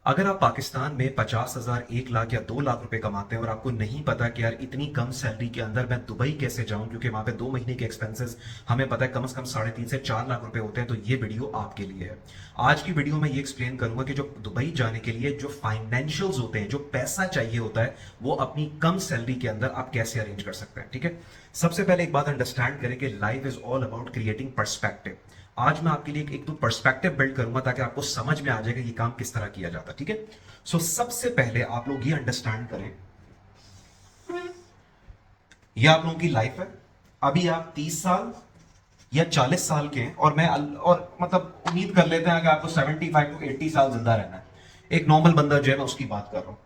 अगर आप पाकिस्तान में 50,000, 1 लाख या 2 लाख रुपए कमाते हैं और आपको नहीं पता कि यार इतनी कम सैलरी के अंदर मैं दुबई कैसे जाऊं, क्योंकि वहां पे 2 महीने के एक्सपेंसेस हमें पता है कम से कम 3.5 से 4 लाख रुपए होते हैं, तो ये वीडियो आपके लिए है। आज की वीडियो में ये एक्सप्लेन करूंगा कि जो दुबई जाने के लिए जो फाइनेंशियल्स होते हैं, जो पैसा चाहिए होता है, वो अपनी कम सैलरी के अंदर आप कैसे अरेंज कर सकते हैं। ठीक है, सबसे पहले एक बात अंडरस्टैंड करें कि life is all about creating perspective. आज मैं आपके लिए एक तो पर्सपेक्टिव बिल्ड करूंगा ताकि आपको समझ में आ जाएगा ये काम किस तरह किया जाता है। ठीक है, सो सबसे पहले आप लोग ये अंडरस्टैंड करें, ये आप लोगों की लाइफ है। अभी आप 30 साल या 40 साल के हैं और मतलब उम्मीद कर लेते हैं कि आपको 75 to 80 साल जिंदा रहना है। एक नॉर्मल बंदा जो है मैं उसकी बात कर रहा हूं।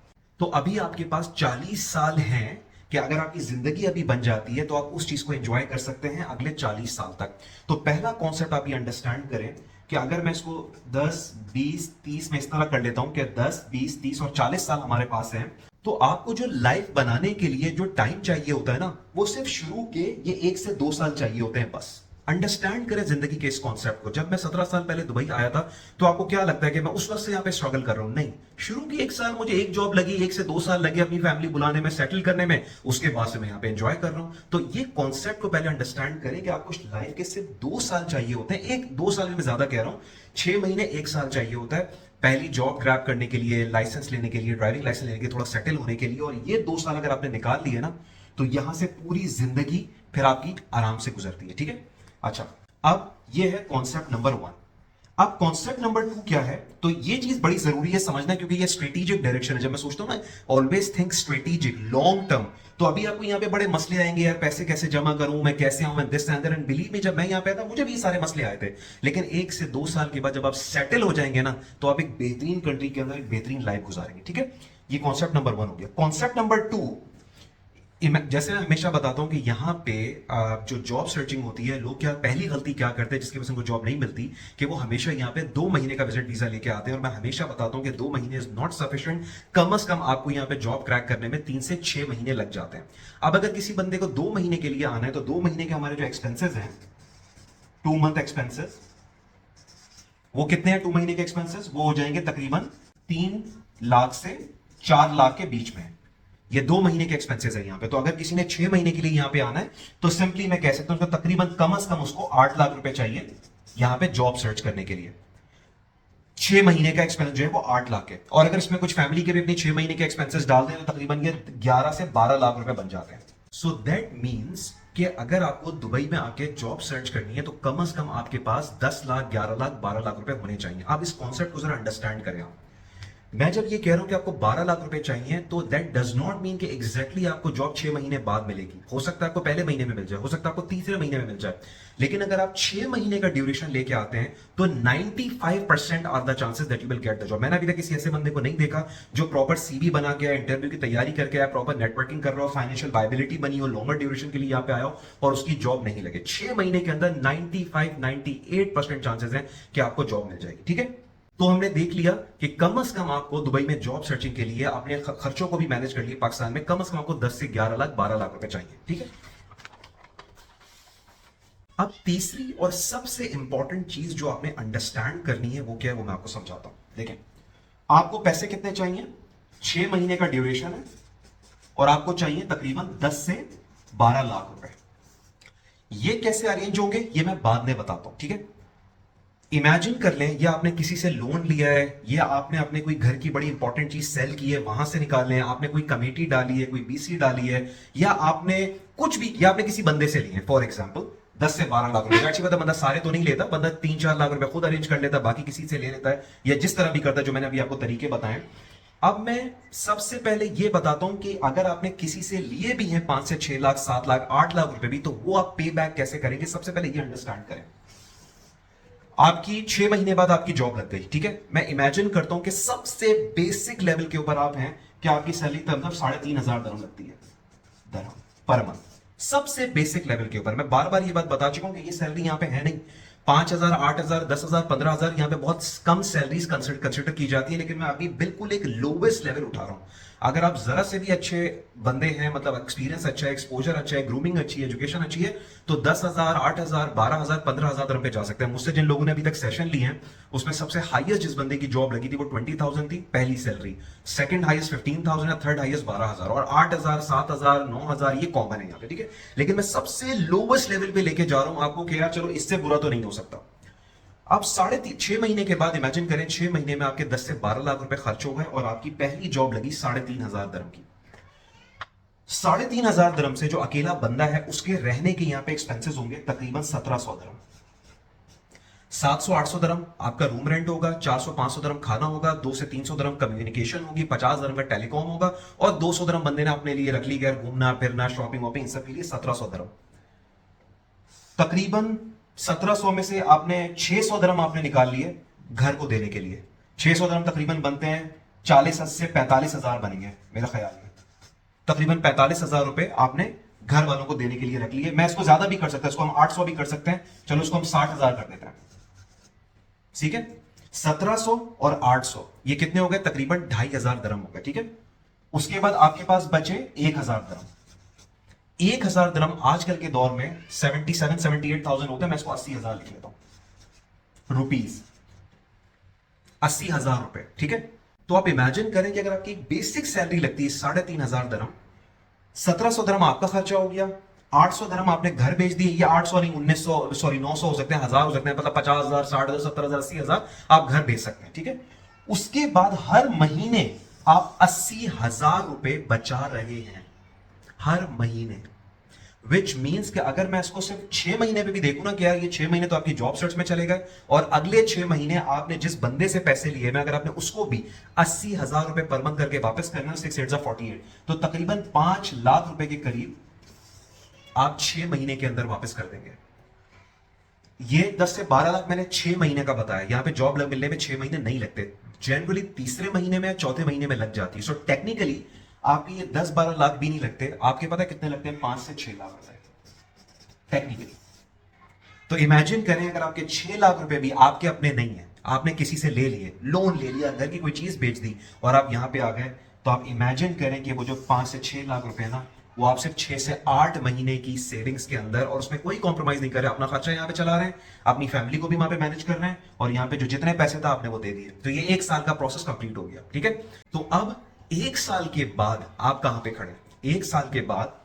तो अभी आपके पास 40 साल हैं कि अगर आपकी जिंदगी अभी बन जाती है तो आप उस चीज को एंजॉय कर सकते हैं अगले 40 साल तक। तो पहला कॉन्सेप्ट आप ये अंडरस्टैंड करें कि अगर मैं इसको 10, 20, 30 में इस तरह कर लेता हूं कि 10, 20, 30 और 40 साल हमारे पास हैं, तो आपको जो लाइफ बनाने के लिए जो टाइम चाहिए होता है ना, वो सिर्फ शुरू के ये 1 से 2 साल चाहिए होते हैं बस। अंडरस्टैंड करें जिंदगी के इस कॉन्सेप्ट को। जब मैं 17 साल पहले दुबई आया था तो आपको क्या लगता है कि मैं उस वक्त से यहां पे स्ट्रगल कर रहा हूं? नहीं, शुरू की 1 साल मुझे एक जॉब लगी, 1 से 2 साल लगे अपनी फैमिली बुलाने में, सेटल करने में, उसके बाद से मैं यहां पे एंजॉय कर रहा हूं। तो ये कॉन्सेप्ट को पहले अंडरस्टैंड करें कि आपको लाइफ के सिर्फ 2 साल चाहिए होते हैं। 1-2 साल में ज्यादा कह रहा हूं, 6 महीने 1 साल चाहिए होता है पहली जॉब ग्रैब करने के लिए, लाइसेंस लेने के लिए, ड्राइविंग लाइसेंस लेने के लिए, थोड़ा सेटल होने के लिए। और ये 2 साल अगर आपने निकाल लिए ना, तो यहां से पूरी जिंदगी फिर आपकी आराम से गुजरती है। ठीक है, अच्छा, अब ये है कॉन्सेप्ट नंबर 1। अब कॉन्सेप्ट नंबर 2 क्या है? तो ये चीज बड़ी जरूरी है समझना, क्योंकि ये स्ट्रेटेजिक डायरेक्शन है। जब मैं सोचता हूं ना, always think strategic, long term. तो अभी आपको यहाँ पे बड़े मसले आएंगे, यार पैसे कैसे जमा करूं, मैं कैसे आऊं, मैं this and that. And believe me, जब मैं यहाँ पे था मुझे भी ये सारे मसले आए थे। लेकिन 1 से 2 साल के बाद जब आप सेटल हो जाएंगे ना, तो आप एक बेहतरीन कंट्री के अंदर एक बेहतरीन लाइफ गुजारेंगे। ठीक है, ये कॉन्सेप्ट नंबर 1 हो गया। कॉन्सेप्ट नंबर 2, जैसे मैं हमेशा बताता हूं कि यहाँ पे जो जॉब सर्चिंग होती है, लोग क्या पहली गलती क्या करते हैं जिसकी वजह से उनको जॉब नहीं मिलती, कि वो हमेशा यहाँ पे 2 महीने का विजिट वीजा लेके आते हैं। और मैं हमेशा बताता हूं कि 2 महीने इज नॉट सफिशिएंट। कम से कम आपको यहाँ पे जॉब क्रैक करने में 3 से 6 महीने लग जाते हैं। अब अगर किसी बंदे को 2 महीने के लिए आना है, तो 2 महीने के हमारे जो एक्सपेंसेस हैं, 2 मंथ एक्सपेंसेस, वो कितने हैं? 2 महीने के एक्सपेंसेस वो हो जाएंगे तकरीबन 3 लाख से 4 लाख के बीच में। ये 2 महीने के एक्सपेंसेस है यहाँ पे। तो अगर किसी ने 6 महीने के लिए यहाँ पे आना है, तो सिंपली मैं कह सकता हूँ तकरीबन कम से कम उसको 8 लाख रुपए चाहिए यहाँ पे जॉब सर्च करने के लिए। 6 महीने का एक्सपेंस जो है वो 8 लाख है। और अगर इसमें कुछ फैमिली के भी अपनी 6 महीने के एक्सपेंसेस डाल दें, तो तकरीबन ये 11 से 12 लाख रुपए बन जाते हैं। सो दैट मीन्स कि अगर आपको दुबई में आके जॉब सर्च करनी है, तो कम से कम आपके पास 10 लाख, 11 लाख, 12 लाख रुपए होने चाहिए। आप इस कॉन्सेप्ट को जरा अंडरस्टैंड करें। आप, मैं जब ये कह रहा हूं कि आपको 12 लाख रुपए चाहिए, तो दैट डज नॉट मीन कि एग्जैक्टली आपको जॉब 6 महीने बाद मिलेगी। हो सकता है आपको पहले महीने में मिल जाए, हो सकता है आपको तीसरे महीने में मिल जाए। लेकिन अगर आप 6 महीने का ड्यूरेशन लेके आते हैं, तो 95% are the chances that you will get the job. मैंने अभी तक किसी ऐसे बंदे को नहीं देखा जो प्रॉपर सीवी बना के, इंटरव्यू की तैयारी करके आया, प्रॉपर नेटवर्किंग कर रहा हो, फाइनेंशियल वायबिलिटी बनी हो, लॉन्गर ड्यूरेशन के लिए यहाँ पे आया हो और उसकी जॉब नहीं लगे। 6 महीने के अंदर 95-98% चांसेस हैं कि आपको जॉब मिल जाएगी। ठीक है, तो हमने देख लिया कि कम से कम आपको दुबई में जॉब सर्चिंग के लिए अपने खर्चों को भी मैनेज कर लिए पाकिस्तान में, कम से कम आपको 10 से 11 लाख, 12 लाख रुपए चाहिए। ठीक है, अब तीसरी और सबसे इंपॉर्टेंट चीज जो आपने अंडरस्टैंड करनी है वो क्या है, वो मैं आपको समझाता हूं। देखें, आपको पैसे कितने चाहिए? 6 महीने का ड्यूरेशन है और आपको चाहिए तकरीबन 10 से 12 लाख रुपए। ये कैसे अरेंज होंगे ये मैं बाद में बताता हूं। ठीक है, इमेजिन कर लें, या आपने किसी से लोन लिया है, या आपने अपने कोई घर की बड़ी इंपॉर्टेंट चीज सेल की है, वहां से निकाले हैं, आपने कोई कमेटी डाली है, कोई बीसी डाली है, या आपने कुछ भी, या आपने किसी बंदे से लिए हैं। फॉर एग्जाम्पल 10 से 12 लाख रुपए। अच्छी बात है, बंदा सारे तो नहीं लेता, बंदा 3-4 लाख रुपए खुद अरेंज कर लेता, बाकी किसी से ले लेता है, या जिस तरह भी करता है, जो मैंने अभी आपको तरीके बताए। अब मैं सबसे पहले यह बताता हूं कि अगर आपने किसी से लिए भी हैं 5 से 6 लाख, 7 लाख, 8 लाख रुपए भी, तो वो आप पे बैक कैसे करेंगे, सबसे पहले ये अंडरस्टैंड करें। आपकी 6 महीने बाद आपकी जॉब लग गई। ठीक है, मैं इमेजिन करता हूं कि सबसे बेसिक लेवल के ऊपर आप हैं कि आपकी सैलरी तब 3,500 दरम लगती है, दरम पर मंथ। सबसे बेसिक लेवल के ऊपर मैं बार बार ये बात बता चुका हूं कि ये सैलरी यहां पे है नहीं। 5,000, 8,000, 10,000, 15,000 यहां पे बहुत कम सैलरीज कंसिडर की जाती है, लेकिन मैं अभी बिल्कुल एक लोवेस्ट लेवल उठा रहा हूं। अगर आप जरा से भी अच्छे बंदे हैं, मतलब एक्सपीरियंस अच्छा है, एक्सपोजर अच्छा है, ग्रूमिंग अच्छी है, एजुकेशन अच्छी है, तो 10,000, 8,000, 12,000, 15,000 dirham पे जा सकते हैं। मुझसे जिन लोगों ने अभी तक सेशन लिए हैं उसमें सबसे हाईएस्ट जिस बंदे की जॉब लगी थी वो 20,000 थी पहली सैलरी, सेकंड हाईएस्ट 15,000 या थर्ड हाईएस्ट 12,000, और 8,000, 7,000, 9,000 ये कॉमन है यहाँ पे, ठीक है। लेकिन मैं सबसे लोवेस्ट लेवल पे लेके जा रहा हूं आपको कि यार चलो इससे बुरा तो नहीं हो सकता। आप 6.5 महीने के बाद इमेजिन करें, 6 महीने में आपके 10 से 12 लाख रुपए खर्च हो गए और आपकी पहली जॉब लगी 3,500 दरम की। 3,500 दरम से जो अकेला बंदा है उसके रहने के यहाँ पे एक्सपेंसेस होंगे तकरीबन 1,700 दरम। 700-800 दरम आपका रूम रेंट होगा, 400-500 दरम खाना होगा, 200 से 300 दरम कम्युनिकेशन होगी, 50 दरम का टेलीकॉम होगा, और 200 दरम बंदे ने अपने लिए रख ली घर घूमना फिरना शॉपिंग वॉपिंग इन सब के लिए 1,700 दरम। तकरीबन 1,700 में से आपने 600 दरम आपने निकाल लिए घर को देने के लिए। 600 दरम तकरीबन बनते हैं 40 से 45,000 बनेंगे मेरा ख्याल में। तकरीबन 45,000 रुपए आपने घर वालों को देने के लिए रख लिए। मैं इसको ज्यादा भी कर सकता हूं, इसको हम 800 भी कर सकते हैं, चलो इसको हम 60,000 कर देते हैं, ठीक है। 1,700 और 800 ये कितने हो गए, तकरीबन 2,500 दरम हो गए, ठीक है। उसके बाद आपके पास बचे 1,000 दरम। 1,000 दरम आजकल के दौर में 77-78,000 होता है, मैं इसको 80,000 लिख लेता हूं रुपीज, 80,000 रुपए, ठीक है। तो आप इमेजिन करें कि अगर आपकी बेसिक सैलरी लगती है 3,500 दरम, 1,700 दरम आपका खर्चा हो गया, 800 दरम आपने घर भेज दिए, ये 800 नहीं 1,900 सॉरी 900 हो सकते हैं, 1,000 हो सकते हैं, मतलब 50,000, 60,000, 70,000, 80,000 आप घर भेज सकते हैं, ठीक है। उसके बाद हर महीने आप 80,000 रुपए बचा रहे हैं हर महीने। विच मीन्स कि अगर मैं इसको सिर्फ 6 महीने पे भी देखूं ना कि यार ये 6 महीने तो आपकी जॉब सर्च में चले गए, और अगले 6 महीने आपने जिस बंदे से पैसे लिए मैं अगर आपने उसको भी 80,000 रुपए पर मंथ करके वापस करना, 6 48, तो तकरीबन 5 लाख रुपए के करीब आप 6 महीने के अंदर वापस कर देंगे। ये 10 से 12 लाख मैंने 6 महीने का बताया। यहां पे जॉब मिलने में 6 महीने नहीं लगते, जनरली तीसरे महीने में या चौथे महीने में लग जाती है। सो टेक्निकली आपके ये 10-12 लाख भी नहीं लगते, आपके पता है कितने लगते हैं, 5 से 6 लाख रुपए टेक्निकली। तो इमेजिन करें अगर आपके 6 लाख रुपए भी आपके अपने नहीं है, आपने किसी से ले लिए, लोन ले लिया, घर की कोई चीज बेच दी और आप यहां पे आ गए, तो आप इमेजिन करें कि वो जो 5 से 6 लाख रुपए ना, वो आप सिर्फ 6 से 8 महीने की सेविंग्स के अंदर, और उसमें कोई कॉम्प्रोमाइज नहीं कर रहे, अपना खर्चा यहाँ पे चला रहे हैं, अपनी फैमिली को भी वहां पे मैनेज कर रहे हैं, और यहाँ पे जो जितने पैसे था आपने वो दे दिए। तो ये 1 साल का प्रोसेस कंप्लीट हो गया, ठीक है। तो अब 1 साल के बाद आप कहां पे खड़े, 1 साल के बाद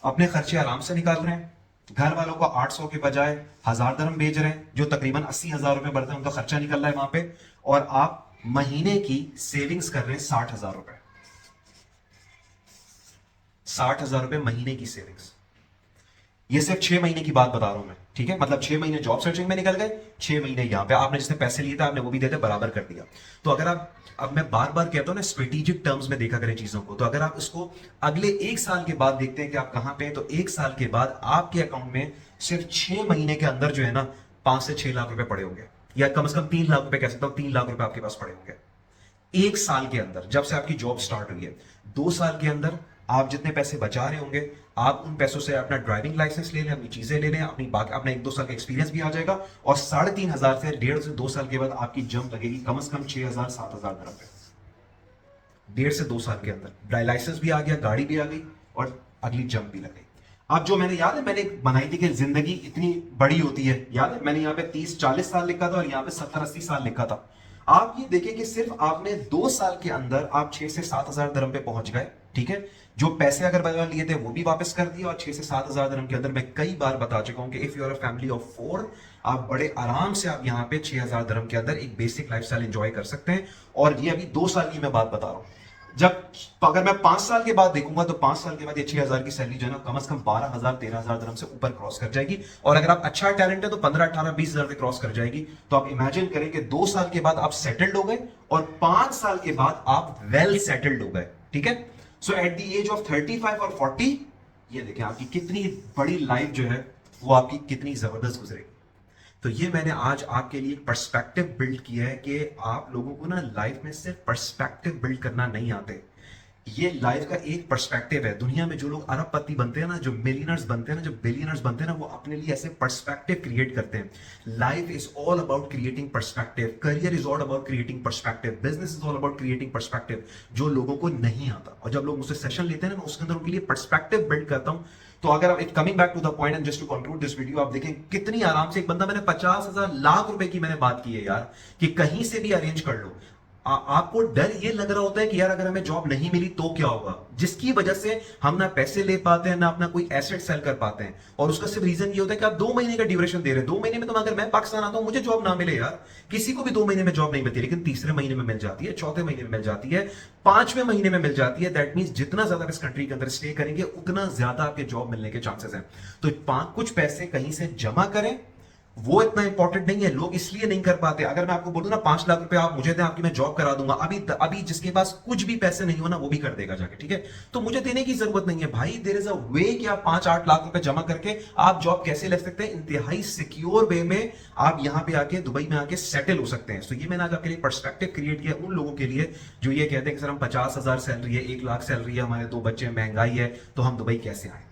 अपने खर्चे आराम से निकाल रहे हैं, घर वालों को 800 के बजाय 1,000 दरम भेज रहे हैं, जो तकरीबन 80,000 रुपए बढ़ते हैं, उनका खर्चा निकल रहा है वहां पे, और आप महीने की सेविंग्स कर रहे हैं 60,000 रुपए। 60,000 रुपए महीने की सेविंग्स। ये सिर्फ 6 महीने की बात बता रहा हूं मैं, ठीक है। मतलब 6 महीने जॉब सर्चिंग में निकल गए, 6 महीने यहां पे आपने जिसने पैसे लिए थे आपने वो भी देते बराबर कर दिया। तो अगर आप, अब मैं बार बार कहता हूं ना, स्ट्रेटेजिक टर्म्स में देखा करें चीजों को, तो अगर आप इसको अगले 1 साल के बाद देखते हैं कि आप कहां पे हैं, तो 1 साल के बाद आपके अकाउंट में सिर्फ 6 महीने के अंदर जो है ना 5 से 6 लाख रुपए पड़े होंगे, या कम से कम 3 लाख रुपए कह सकता हूं, 3 लाख रुपए आपके पास पड़े होंगे 1 साल के अंदर, जब से आपकी जॉब स्टार्ट हुई है। 2 साल के अंदर आप जितने पैसे बचा रहे होंगे, आप उन पैसों से अपना ड्राइविंग लाइसेंस ले लें, अपनी चीजें ले लें, अपनी बाकी अपना 1-2 साल का एक्सपीरियंस भी आ जाएगा, और 3,500 से 1.5 से 2 साल के बाद आपकी जंप लगेगी कम से कम 6,000-7,000 दरम पे। 1.5 से 2 साल के अंदर ड्राइव लाइसेंस भी आ गया, गाड़ी भी आ गई, और अगली जंप भी लग गई। अब जो मैंने, याद है मैंने बनाई थी कि जिंदगी इतनी बड़ी होती है, याद है मैंने यहाँ पे 30-40 साल लिखा था और यहाँ पे 70-80 साल लिखा था। आप ये देखें कि सिर्फ आपने 2 साल के अंदर आप 6 से 7,000 दरम पे पहुंच गए, ठीक है। जो पैसे अगर बदला लिए थे वो भी वापस कर दिए, और 6 से 7,000 दरम के अंदर मैं कई बार बता चुका हूं कि if you are a family of 4, आप बड़े आराम से आप यहाँ पे 6,000 दरम के अंदर एक बेसिक लाइफस्टाइल एंजॉय कर सकते हैं। और ये अभी 2 साल की मैं बात बता रहा हूं। जब, अगर मैं 5 साल के बाद देखूंगा तो 5 साल के बाद ये 6,000 की सैलरी जो है ना कम से कम 12,000-13,000 दरम से ऊपर क्रॉस कर जाएगी, और अगर आप अच्छा टैलेंट है तो 15-18-20,000 पे क्रॉस कर जाएगी। तो आप इमेजिन करें कि 2 साल के बाद आप सेटल्ड हो गए, और 5 साल के बाद आप वेल सेटल्ड हो गए, ठीक है। सो एट द एज ऑफ 35 और 40, ये देखें आपकी कितनी बड़ी लाइफ जो है वो आपकी कितनी जबरदस्त गुजरेगी। तो ये मैंने आज आपके लिए पर्सपेक्टिव बिल्ड किया है कि आप लोगों को ना लाइफ में सिर्फ पर्सपेक्टिव बिल्ड करना नहीं आते, ये लाइफ का एक पर्सपेक्टिव है। दुनिया में जो लोग अरबपति बनते हैं ना, जो मिलियनर्स बनते हैं ना, जो बिलियनर्स बनते हैं ना, वो अपने लिए ऐसे पर्सपेक्टिव क्रिएट करते हैं। Life is all about creating perspective, career is all about creating perspective, business is all about creating perspective, जो लोगों को नहीं आता। और जब लोग मुझसे सेशन लेते हैं ना, मैं उसके अंदर उनके लिए पर्सपेक्टिव बिल्ड करता हूं। तो अगर आप coming back to the point and just to conclude this video, आप देखें कितनी आराम से एक बंदा, मैंने 50,000 लाख रुपए की मैंने बात की है यार, कि कहीं से भी अरेंज कर लो। आपको डर ये लग रहा होता है कि यार अगर हमें जॉब नहीं मिली तो क्या होगा, जिसकी वजह से हम ना पैसे ले पाते हैं, ना अपना कोई एसेट सेल कर पाते हैं। और उसका सिर्फ रीजन ये होता है कि आप 2 महीने का ड्यूरेशन दे रहे हैं। 2 महीने में तो अगर मैं पाकिस्तान आता हूं, मुझे जॉब ना मिले यार, किसी को भी 2 महीने में जॉब नहीं मिलती, लेकिन तीसरे महीने में मिल जाती है, चौथे महीने में मिल जाती है, 5वें महीने में मिल जाती है। दैट मीन्स जितना ज्यादा इस कंट्री के अंदर स्टे करेंगे, उतना ज्यादा आपके जॉब मिलने के चांसेस हैं। तो कुछ पैसे कहीं से जमा करें, वो इतना इंपॉर्टेंट नहीं है, लोग इसलिए नहीं कर पाते। अगर मैं आपको बोलूं ना 5 लाख रुपए आप मुझे दें, आपकी मैं जॉब करा दूंगा, अभी अभी जिसके पास कुछ भी पैसे नहीं हो ना, वो भी कर देगा जाके, ठीक है। तो मुझे देने की जरूरत नहीं है भाई। देयर इज अ वे कि आप 5-8 लाख रुपए जमा करके आप जॉब कैसे ले सकते हैं, इंतहाई सिक्योर वे में आप यहां पे आके, दुबई में आके सेटल हो सकते हैं। तो ये मैंने आज आपके लिए पर्सपेक्टिव क्रिएट किया उन लोगों के लिए जो ये कहते हैं कि सर हम 50,000 सैलरी है, 1 लाख सैलरी है, हमारे 2 बच्चे, महंगाई है, तो हम दुबई कैसे आए।